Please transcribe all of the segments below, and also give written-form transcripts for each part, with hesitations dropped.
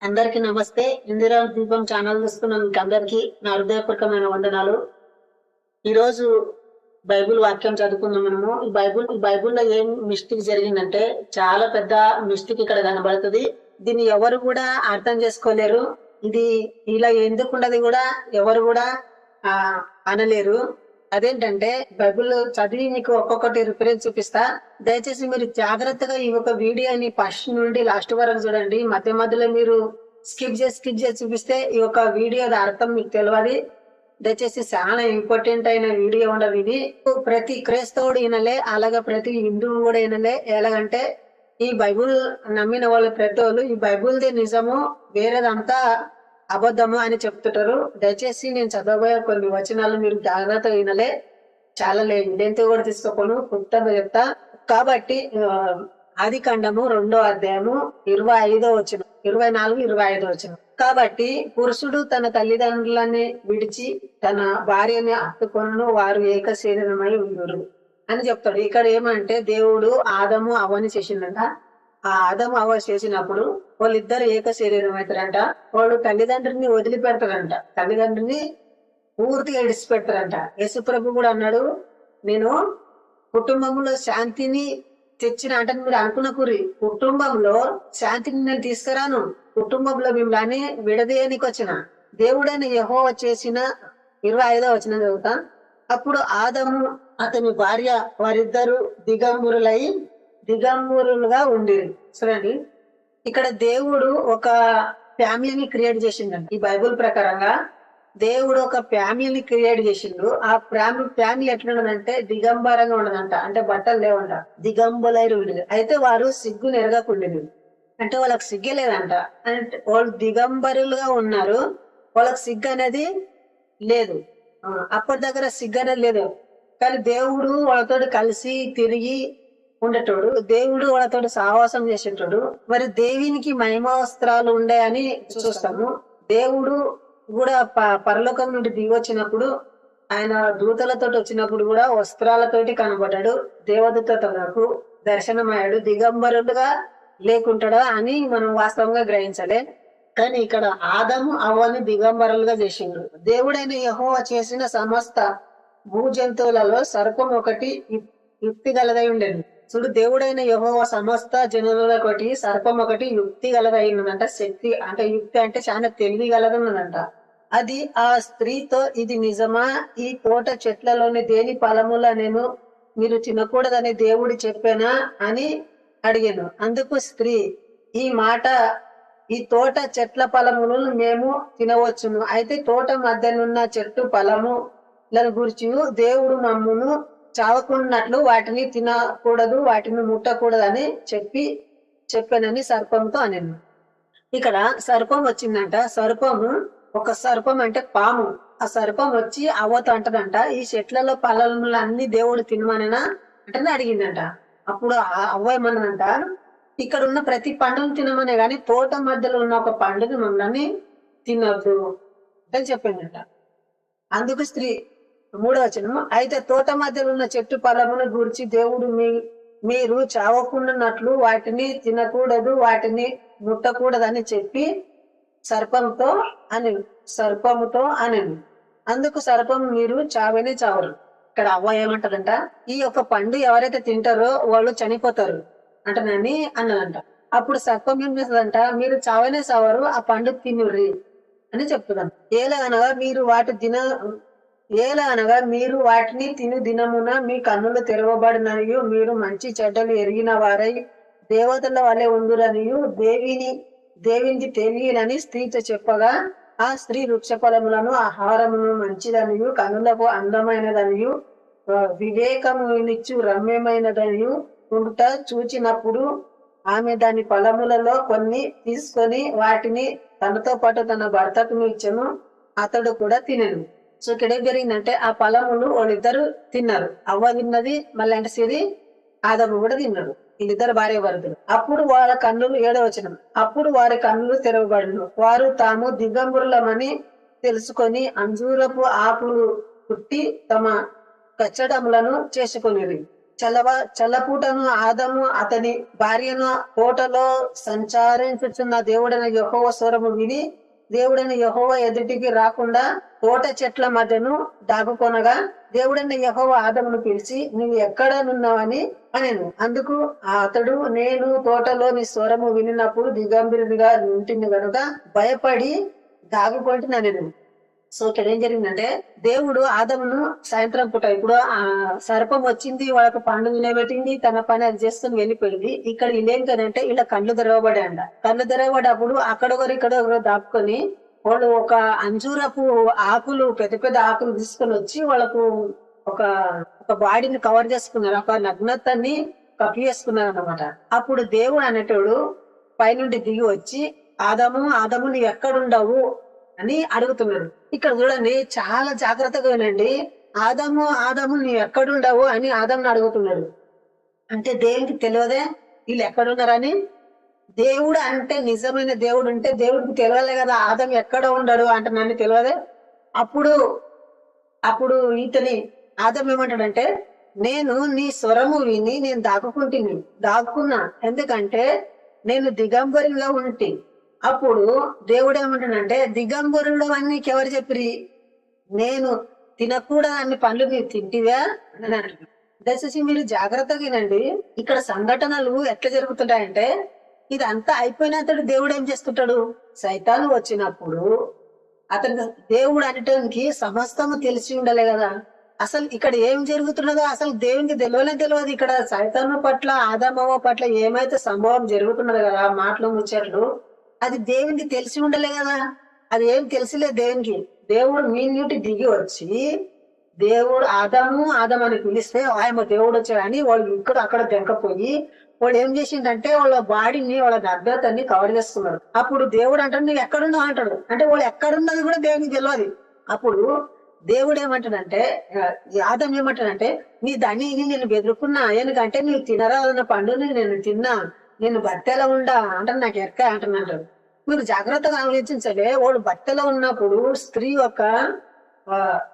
అందరికి నమస్తే. ఇందిరా దీపం ఛానల్ చూస్తున్న మీకు అందరికి నా హృదయపూర్వకమైన వందనాలు. ఈరోజు బైబిల్ వాక్యం చదువుకుందాం. మనము ఈ బైబిల్లో ఏం మిస్టేక్ జరిగిందంటే చాలా పెద్ద మిస్టేక్ ఇక్కడ కనబడుతుంది. దీన్ని ఎవరు కూడా అర్థం చేసుకోలేరు. ఇది ఇలా ఎందుకున్నది కూడా ఎవరు కూడా అనలేరు. అదేంటంటే బైబిల్ చదివి మీకు ఒక్కొక్కటి రిఫరెన్స్ చూపిస్తా. దయచేసి మీరు జాగ్రత్తగా ఈ ఒక వీడియోని ఫస్ట్ నుండి లాస్ట్ వరకు చూడండి. మధ్య మధ్యలో మీరు స్కిప్ చేసి చూపిస్తే ఈ ఒక వీడియో అర్థం మీకు తెలియదు. దయచేసి చాలా ఇంపార్టెంట్ అయిన వీడియో ఉండదు ఇది. ప్రతి క్రైస్తవుడు వినలే, అలాగే ప్రతి హిందువు కూడా వినలే. ఎలాగంటే ఈ బైబుల్ నమ్మిన వాళ్ళు ప్రతి వాళ్ళు ఈ బైబుల్ది నిజము, వేరేదంతా అబద్ధము అని చెప్తుంటారు. దయచేసి నేను చదవబోయే కొన్ని వచనాలు మీరు జాగ్రత్తగా వినలే. చాలా లెంత్ కూడా తీసుకోను, క్లుప్తంగా చెప్తా. కాబట్టి ఆది కాండము 2వ అధ్యాయము 25వ వచనం, 24, 25 వచనం. కాబట్టి పురుషుడు తన తల్లిదండ్రులని విడిచి తన భార్యని హత్తుకొను, వారు ఏక శరీరమై ఉండురు అని చెప్తాడు. ఇక్కడ ఏమంటే దేవుడు ఆదము అవ్వని చేసిందంట. ఆ ఆదము అవ్వ చేసినప్పుడు వాళ్ళిద్దరు ఏక శరీరం అవుతారంట. వాళ్ళు తల్లిదండ్రుని వదిలిపెడతారంట, తల్లిదండ్రుని పూర్తిగా విడిచిపెడతారంట. యేసుప్రభు కూడా అన్నాడు, నేను కుటుంబంలో శాంతిని తెచ్చిన అంటే మీరు అనుకున్న కురి కుటుంబంలో శాంతిని నేను తీసుకురాను, కుటుంబంలో మిమ్మల్ని విడదీయనికి వచ్చిన దేవుడైన యెహోవా చేసిన 25వ వచనం చదువుతా. అప్పుడు ఆదము అతని భార్య వారిద్దరు దిగంబరులుగా ఉండేది. చూడండి, ఇక్కడ దేవుడు ఒక ఫ్యామిలీని క్రియేట్ చేసిండండి. ఈ బైబుల్ ప్రకారంగా దేవుడు ఒక ఫ్యామిలీని క్రియేట్ చేసిండు. ఆ ఫ్యామిలీ ఎట్లున్నదంటే దిగంబరంగా ఉండదంట, అంటే బట్టలు లేవంట, దిగంబులైరు ఉండేది. అయితే వారు సిగ్గును ఎరగకుండేది, అంటే వాళ్ళకి సిగ్గే లేదంట. అంటే వాళ్ళు దిగంబరులుగా ఉన్నారు, వాళ్ళకి సిగ్గు అనేది లేదు. అప్పటి దగ్గర సిగ్గు అనేది లేదు. కానీ దేవుడు వాళ్ళతో కలిసి తిరిగి ఉండేటోడు, దేవుడు వాళ్ళతో సహవాసం చేసేటోడు. మరి దేవునికి మహిమాస్త్రాలు ఉన్నాయని చూస్తాము. దేవుడు కూడా పరలోకం నుండి దిగి వచ్చినప్పుడు ఆయన దూతలతో వచ్చినప్పుడు కూడా వస్త్రాలతోటి కనబడ్డాడు, దేవదూతలకు దర్శనమయ్యాడు. దిగంబరులుగా లేకుంటాడా అని మనం వాస్తవంగా గ్రహించలే. కానీ ఇక్కడ ఆదము అవ్వని దిగంబరులుగా చేసిండు. దేవుడైన యెహోవా చేసిన సమస్త భూ జంతువులలో సర్పం ఒకటి యుక్తి గలదై ఉండేది. చూడు, దేవుడైన యెహోవా సమస్త జనులకొకటి సర్పం ఒకటి యుక్తి గలదై ఉన్నదంట. శక్తి అంటే యుక్తి అంటే చాలా తెలివి గలదన్నదంట. అది ఆ స్త్రీతో, ఇది నిజమా? ఈ తోట చెట్లలోని దేని ఫలముల నేను మీరు తినకూడదని దేవుడు చెప్పానా అని అడిగాను. అందుకు స్త్రీ, ఈ తోట చెట్ల ఫలములను మేము తినవచ్చును, అయితే తోట మధ్యనున్న చెట్టు ఫలములను గురించి దేవుడు మమ్మును చావకున్నట్లు వాటిని తినకూడదు, వాటిని ముట్టకూడదని చెప్పానని సర్పంతో అన్నాను. ఇక్కడ సర్పం వచ్చిందంట. ఒక సర్పం అంటే పాము. ఆ సర్పం వచ్చి అవ్వతో అంటదంట, ఈ చెట్లలో ఫలములన్నీ దేవుడు తినమనేనా అంటే అడిగిందంట. అప్పుడు అవ్వ ఏమన్నదంట, ఇక్కడ ఉన్న ప్రతి పండును తినమనే గాని తోట మధ్యలో ఉన్న ఒక పండుని మమ్మల్ని తినద్దు అని చెప్పిందంట. అందుకు స్త్రీ 3వ వచనం, అయితే తోట మధ్యలో ఉన్న చెట్టు ఫలమును గురించి దేవుడు మీరు చావకుండానట్లు వాటిని తినకూడదు, వాటిని ముట్టకూడదని చెప్పి సర్పముతో అనెను. అందుకు సర్పం, మీరు చావనే చావరు. ఇక్కడ అవ్వ ఏమంటదంట, ఈ యొక్క పండు ఎవరైతే తింటారో వాళ్ళు చనిపోతారు అంటనని అన్నదంట. అప్పుడు సర్పం ఏం చేస్తుందంట, మీరు చావనే చావరు, ఆ పండు తినుర్రి అని చెప్తుందంట. ఏలనగా మీరు వాటిని తిను దినమున మీ కన్నులు తెరవబడినయు, మీరు మంచి చెడ్డలు ఎరిగిన వారై దేవతల వలె ఉందురనియు దేవినికి తెలియనని స్త్రీతో చెప్పగా, ఆ స్త్రీ వృక్ష ఫలములను ఆహారమును మంచిదనియు కన్నులకు అందమైనదనియు వివేకమునిచ్చు రమ్యమైనదనియు ఉంట చూచినప్పుడు ఆమె దాని ఫలములలో కొన్ని తీసుకొని వాటిని తనతో పాటు తన భర్తకు ఇచ్చెను, అతడు కూడా తినెను. సో ఇక్కడ ఏం జరిగిందంటే ఆ ఫలములు వాళ్ళిద్దరు తిన్నారు. అవ్వ తిన్నది, మళ్ళీ అంటే సిరి ఆదము కూడా తిన్నాడు, వీళ్ళిద్దరు భార్య భర్తలు. అప్పుడు వాళ్ళ కన్నులు 7వ వచనం, అప్పుడు వారి కన్నులు తెరవబడును, వారు తాము దిగంబరులమని తెలుసుకొని అంజూరపు ఆకులు పుట్టి తమ కచ్చడములను చల్లపూటను ఆదము అతని భార్యను తోటలో సంచరించుచున్న దేవుడైన యెహోవా స్వరము విని దేవుడైన యెహోవా ఎదుటికి రాకుండా తోట చెట్ల మధ్యను దాగుకొనగా దేవుడైన యెహోవా ఆదమును పిలిచి నువ్వు ఎక్కడ నున్నావని అనెను. అందుకు అతడు నేను తోటలో నీ స్వరము వినినప్పుడు దిగంబరునిగా ఉంటిని కనుక భయపడి దాగుకుంటున్నాను. సో ఇక్కడ ఏం జరిగిందంటే దేవుడు ఆదమును సాయంత్రం పూట ఇప్పుడు సర్పం వచ్చింది, వాళ్ళకి పండు వినబెట్టింది, తన పని అది చేసుకుని వెళ్ళిపోయింది. ఇక్కడ వీళ్ళేం కదంటే ఇలా కళ్ళు తెరవబడాయంట. కళ్ళు తెరవబడప్పుడు అక్కడొకరు ఇక్కడొకరు దాపుకొని వాళ్ళు ఒక అంజూరపు ఆకులు పెద్ద పెద్ద ఆకులు తీసుకొని వచ్చి వాళ్ళకు ఒక ఒక బాడీని కవర్ చేసుకున్నారు, ఒక నగ్నతని కప్పి చేసుకున్నారు అనమాట. అప్పుడు దేవుడు అనేటోడు పైనుండి దిగి వచ్చి ఆదము ఆదము నువ్వు ఎక్కడుండవు అని అడుగుతున్నాడు. ఇక్కడ చూడండి చాలా జాగ్రత్తగా వినండి. ఆదము ఆదము నువ్వు ఎక్కడుండవు అని ఆదముని అడుగుతున్నాడు. అంటే దేవునికి తెలియదే వీళ్ళు ఎక్కడున్నారని. దేవుడు అంటే నిజమైన దేవుడు ఉంటే దేవుడికి తెలియలే కదా ఆదం ఎక్కడ ఉండడు అంటే నన్ను తెలియదే. అప్పుడు అప్పుడు ఇతని ఆదం ఏమంటాడంటే నేను నీ స్వరము విని నేను దాక్కున్నా, ఎందుకంటే నేను దిగంబరిగా ఉంటి. అప్పుడు దేవుడు ఏమంటాడంటే దిగంబరుడు అని నీకెవరు చెప్పిరి, నేను తినకూడదు అన్ని పనులు మీరు తింటివా అని అంటాడు. దయచేసి మీరు జాగ్రత్తగా వినండి. ఇక్కడ సంఘటనలు ఎట్లా జరుగుతుంటాయంటే ఇదంతా అయిపోయినంతటి దేవుడు ఏం చేస్తుంటాడు, సైతాను వచ్చినప్పుడు అతనికి దేవుడు అనటానికి సమస్తము తెలిసి ఉండాలి కదా. అసలు ఇక్కడ ఏం జరుగుతున్నదో అసలు దేవునికి తెలియదు. ఇక్కడ సైతాను పట్ల ఆదామవ్వ పట్ల ఏమైతే సంభవం జరుగుతున్నది కదా, మాటలు ముచ్చట్లు, అది దేవునికి తెలిసి ఉండలే కదా. అది ఏం తెలిసిలే దేవునికి. దేవుడు మీ నుండి దిగి వచ్చి దేవుడు ఆదాము అని పిలిస్తే ఆయన దేవుడు వచ్చాడని వాళ్ళు ఇక్కడ అక్కడ దెంకపోయి వాళ్ళు ఏం చేసిందంటే వాళ్ళ బాడీని వాళ్ళ నగ్నతని కవర్ చేస్తున్నారు. అప్పుడు దేవుడు అంటాడు నువ్వు ఎక్కడున్నావు అంటాడు. అంటే వాళ్ళు ఎక్కడున్నది కూడా దేవునికి తెలియదు. అప్పుడు దేవుడు ఏమంటాడంటే ఆదం ఏమంటాడంటే నీ దాన్ని నేను బెదురుకున్నా, ఎందుకంటే నువ్వు తినరాదన్న పండుని నేను తిన్నా, నేను బట్టెలో ఉండా అంటే నాకు ఎక్క అంటాడు. మీరు జాగ్రత్తగా ఆలోచించలే. వాడు బట్టెలో ఉన్నప్పుడు స్త్రీ యొక్క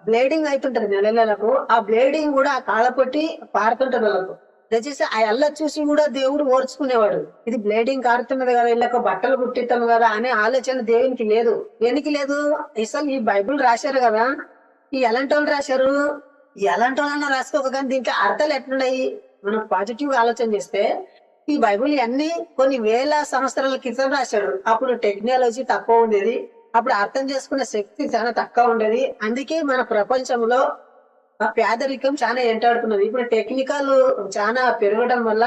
బ్లీడింగ్ అవుతుంటది నెలలకు, ఆ బ్లీడింగ్ కూడా ఆ కాళ్ళపట్టి పారుతుంటది వాళ్ళకు. దయచేసి ఆ ఎల్ల చూసి కూడా దేవుడు ఓర్చుకునేవాడు. ఇది బ్లీడింగ్ కారుతున్నది కదా, వీళ్ళకు బట్టలు కుట్టిస్తాం కదా అనే ఆలోచన దేవునికి లేదు. ఎందుకు లేదు, అసలు ఈ బైబుల్ రాశారు కదా, ఈ ఎలాంటి వాళ్ళు రాశారు, ఎలాంటి వాళ్ళన్నా రాసుకోక, కానీ దీంట్లో అర్థాలు ఎట్లున్నాయి మనం పాజిటివ్ ఆలోచన చేస్తే ఈ బైబుల్ అన్ని కొన్ని వేల సంవత్సరాల క్రితం రాశాడు. అప్పుడు టెక్నాలజీ తక్కువ ఉండేది, అప్పుడు అర్థం చేసుకునే శక్తి చాలా తక్కువ ఉండేది. అందుకే మన ప్రపంచంలో పేదరికం చాలా ఎంటాడుతున్నది. ఇప్పుడు టెక్నికల్ చాలా పెరగడం వల్ల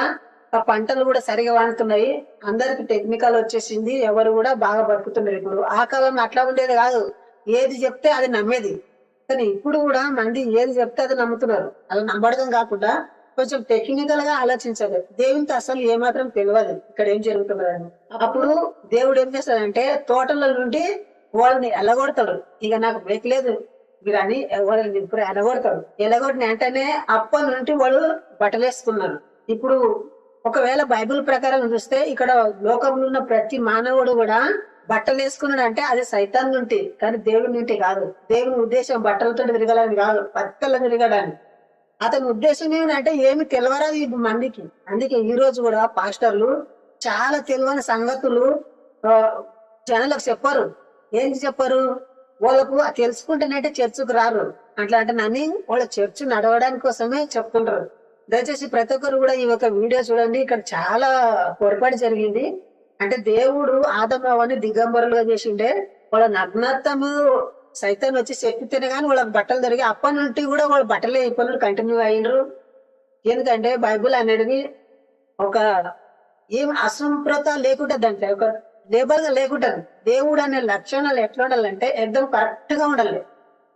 ఆ పంటలు కూడా సరిగా వాడుతున్నాయి, అందరికి టెక్నికల్ వచ్చేసింది, ఎవరు కూడా బాగా బతుకుతున్నారు. ఇప్పుడు ఆ కాలంలో అట్లా ఉండేది కాదు, ఏది చెప్తే అది నమ్మేది. కానీ ఇప్పుడు కూడా మంది ఏది చెప్తే అది నమ్ముతున్నారు. అలా నమ్మడం కాకుండా కొంచెం టెక్నికల్ గా ఆలోచించాలి. దేవునికి అసలు ఏమాత్రం తెలియదు ఇక్కడ ఏం జరుగుతుందని. అప్పుడు దేవుడు ఏం చేస్తాడంటే తోటల నుండి వాళ్ళని ఎలగొడతాడు. ఇక నాకు బ్రేక్ లేదు వీరని వాళ్ళని ఇప్పుడు ఎలగొడతాడు. ఎలగొట్టిన వెంటనే అప్పటి నుండి వాళ్ళు బట్టలేసుకున్నారు. ఇప్పుడు ఒకవేళ బైబిల్ ప్రకారం చూస్తే ఇక్కడ లోకంలో ఉన్న ప్రతి మానవుడు కూడా బట్టలు వేసుకున్నాడు అంటే అది సైతాన్ నుండి, కానీ దేవుడి నుండి కాదు. దేవుని ఉద్దేశం బట్టలతో తిరగాలని కాదు, బట్టలు తిరగడానికి. అతని ఉద్దేశం ఏమిటంటే ఏమి తెలియరాదు ఈ మందికి. అందుకే ఈ రోజు కూడా పాస్టర్లు చాలా తెలియని సంగతులు జనాలకు చెప్పారు. ఏంటి చెప్పారు, వాళ్ళకు తెలుసుకుంటేనంటే చర్చకు రారు. అట్లా అంటే నన్ను వాళ్ళ చర్చ్ నడవడానికి కోసమే చెప్తుంటారు. దయచేసి ప్రతి ఒక్కరు కూడా ఈ ఒక వీడియో చూడండి. ఇక్కడ చాలా పొరపాటు జరిగింది. అంటే దేవుడు ఆదమని దిగంబరులుగా చేసిండే, వాళ్ళ నగ్నత్వము సైతాన్ వచ్చి చెప్పితేనే కానీ వాళ్ళకి బట్టలు దొరికి అప్పటి నుండి కూడా వాళ్ళు బట్టలే ఇప్పుడు కంటిన్యూ అయ్యిండ్రు. ఎందుకంటే బైబుల్ అనేది ఒక ఏం అసంప్రత లేకుంటది, అంటే ఒక లేబర్ గా లేకుంటది. దేవుడు అనే లక్షణాలు ఎట్లా ఉండాలంటే ఎక్దం కరెక్ట్ గా ఉండాలి.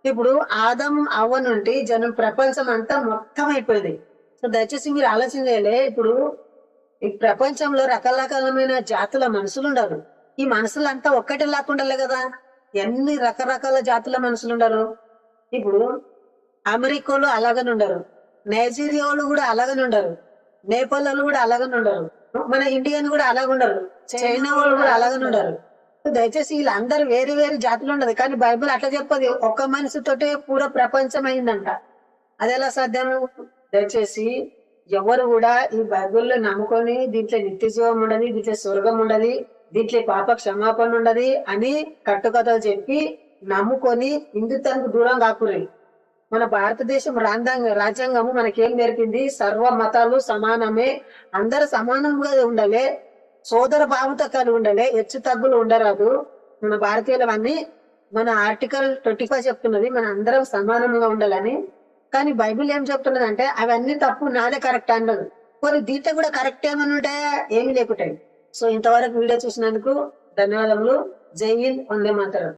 ఇప్పుడు ఆదం అవ్వ నుండి జనం ప్రపంచం అంతా మొత్తం అయిపోయింది. సో దయచేసి మీరు ఆలోచన చేయాలి. ఇప్పుడు ఈ ప్రపంచంలో రకరకాలమైన జాతుల మనుషులు ఉండరు. ఈ మనుషులంతా ఒక్కటే లాక్కుండాలే కదా, ఎన్ని రకరకాల జాతుల మనుషులు ఉండరు. ఇప్పుడు అమెరికాలో అలాగని ఉండరు, నైజీరియా వాళ్ళు కూడా అలాగని ఉండరు, నేపాల్ వాళ్ళు కూడా అలాగని ఉండరు, మన ఇండియన్ కూడా అలాగ ఉండరు, చైనా వాళ్ళు కూడా అలాగని ఉండరు. దయచేసి వీళ్ళందరూ వేరే వేరే జాతులు ఉండదు. కానీ బైబిల్ అట్లా చెప్పదు, ఒక్క మనిషితోటే పూర ప్రపంచం అయిందంట. అది ఎలా సాధ్యం? దయచేసి ఎవరు కూడా ఈ బైబిల్లో నమ్ముకొని దీంట్లో నిత్య జీవం ఉండదు, దీంట్లో స్వర్గం ఉండదు, దీంట్లో పాప క్షమాపణ ఉండదు అని కట్టుకథలు చెప్పి నమ్ముకొని హిందుత్వానికి దూరం కాకుర్రి. మన భారతదేశం రాజ్యాంగము మనకేం నేర్పింది? సర్వ మతాలు సమానమే, అందరు సమానంగా ఉండాలి, సోదర భావంతో కలిగి ఉండాలి, హెచ్చు తగ్గులు ఉండరాదు. మన భారతీయులవన్నీ మన ఆర్టికల్ 25 చెప్తున్నది మన అందరం సమానంగా ఉండాలని. కానీ బైబిల్ ఏం చెప్తున్నది అంటే అవన్నీ తప్పు, నాదే కరెక్ట్ అన్నది. కొన్ని దీంట్లో కూడా కరెక్ట్ ఏమని ఉంటాయా? ఏమి లేకుంటాయి. సో ఇంతవరకు వీడియో చూసినందుకు ధన్యవాదములు. జై హింద్, వందే మాతరం.